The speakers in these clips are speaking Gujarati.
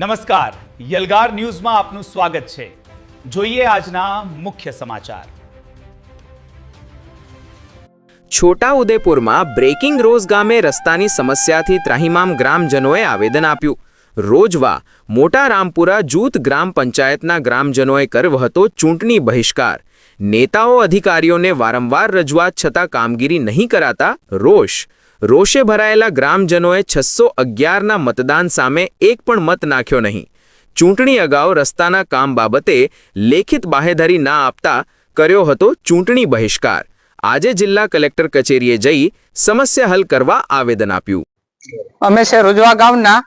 નમસ્કાર, યલગાર ન્યૂઝમાં આપનું સ્વાગત છે। જોઈએ આજના મુખ્ય સમાચાર। છોટાઉદેપુરમાં બ્રેકિંગ રોઝ ગામે રસ્તાની સમસ્યાથી ત્રાહિમામ ગ્રામજનોએ આવેદન આપ્યું। રોજવા મોટા રામપુરા જૂથ ગ્રામ પંચાયતના ગ્રામજનોએ કર્યો હતો ચૂંટણી બહિષ્કાર। નેતાઓ અધિકારીઓને વારંવાર રજૂઆત છતાં કામગીરી નહીં કરાતા રોષે ભરાયેલા ગ્રામજનોએ 611ના મતદાન સામે એક પણ મત નાખ્યો નહીં। ચૂંટણી અગાઉ રસ્તાના કામ બાબતે લેખિત બાહેધરી ના આપતા કર્યો હતો ચૂંટણી બહિષ્કાર। આજે જિલ્લા કલેક્ટર કચેરીએ જઈ સમસ્યા હલ કરવા આવેદન આપ્યું। અમે છે રોજવા ગામના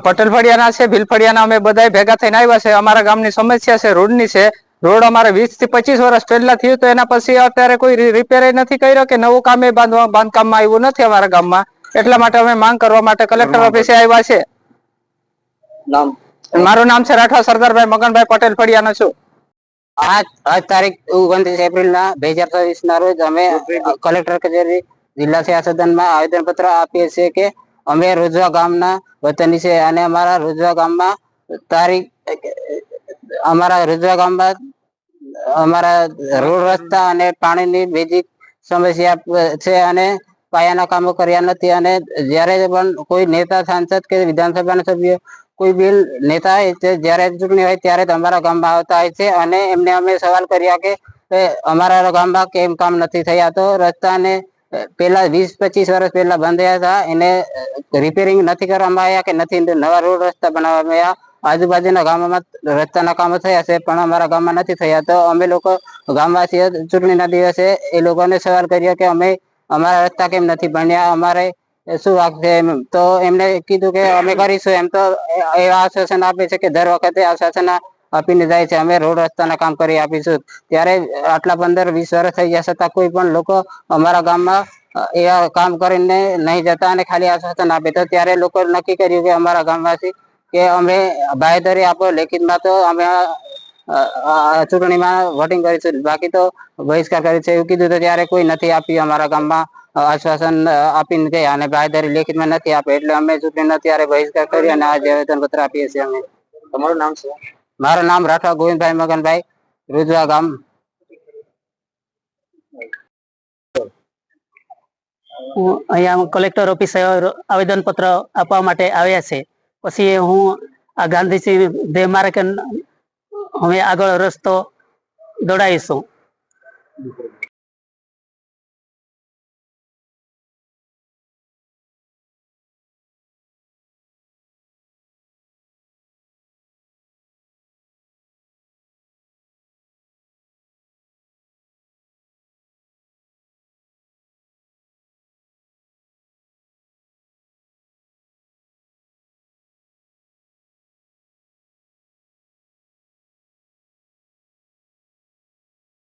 પટેલ ફળિયાના છે, ભીલ ફળિયાના અમે બધા ભેગા થઈને આવ્યા છે। અમારા ગામની સમસ્યા છે રોડની છે। રોડ અમારે 20 થી 25 વર્ષ પહેલા થયું તો એના પછી અત્યારે કોઈ રિપેર નથી કર્યો કે નવું કામે બાંધકામમાં આવ્યું નથી અમારા ગામમાં। એટલા માટે અમે માંગ કરવા માટે કલેક્ટર ઓફિસે આવ્યા છે। મારું નામ છે રાઠવા સરદારભાઈ મગનભાઈ પટેલ ફળિયાનો છું। આજ તારીખ 29 એપ્રિલના 2024 ના રોજ અમે કલેક્ટર કચેરી જિલ્લા સેવા સદનમાં આવેદનપત્ર આપીએ છીએ કે અમે રોજવા ગામના વતની છે અને અમારા રોજવા ગામમાં રોડ રસ્તા અને પાણીની બેઝિક સમસ્યા છે અને પાયાના કામો કર્યા નથી। અને જ્યારે પણ કોઈ નેતા, સાંસદ કે વિધાનસભાના સભ્ય કોઈ બિલ નેતા જ્યારે ચૂંટણી હોય ત્યારે અમારા ગામમાં આવતા હોય છે અને એમને અમે સવાલ કર્યા કે અમારા ગામમાં કેમ કામ નથી થયા। તો રસ્તાને પેલા 20-25 વર્ષ પહેલા બંધાયા હતા, એને રિપેરિંગ નથી કરવામાં આવ્યા કે નથી નવા રોડ રસ્તા બનાવવામાં આવ્યા। આજુબાજુના ગામોમાં રસ્તાના કામો થયા છે પણ અમારા ગામમાં નથી થયા। તો અમે લોકો ગામવાસીઓ ચૂંટણીના દિવસે એ લોકોને સવાલ કર્યો કે અમે અમારા રસ્તા કેમ નથી બન્યા, અમારે શું વાંક છે? તો એમને કીધું કે અમે કરીશું। એમ તો એવા આશ્વાસન આપે છે કે દર વખતે આશ્વાસન આપીને જાય છે અમે રોડ રસ્તાના કામ કરી આપીશું। ત્યારે આટલા 15-20 વર્ષ થઈ ગયા છતાં કોઈ પણ લોકો અમારા ગામમાં એવા કામ કરીને નહીં જતા અને ખાલી આશ્વાસન આપે। તો ત્યારે લોકો નક્કી કર્યું કે અમારા ગામવાસી કે અમે બાહેધરી આપો લેખિતમાં તો અમે ચૂંટણીમાં વોટિંગ કરીશું, બાકી તો બહિષ્કાર કરીશું એવું કીધું। તો ત્યારે કોઈ નથી આપ્યું અમારા ગામમાં આશ્વાસન આપીને ગયા અને બાહેધરી લેખિતમાં નથી આપે એટલે અમે ચૂંટણીનો ત્યારે બહિષ્કાર કરી અને આજે આવેદન પત્ર આપીએ છીએ અમે। તમારું નામ શું? મારું નામ રાઠવા ગોવિંદભાઈ મગનભાઈ, રોજવા ગામ। અહીંયા કલેક્ટર ઓફિસે આવેદન પત્ર આપવા માટે આવ્યા છે। પછી હું આ ગાંધીજી દેહ માર્ગે અમે આગળ રસ્તો દોડાવીશું।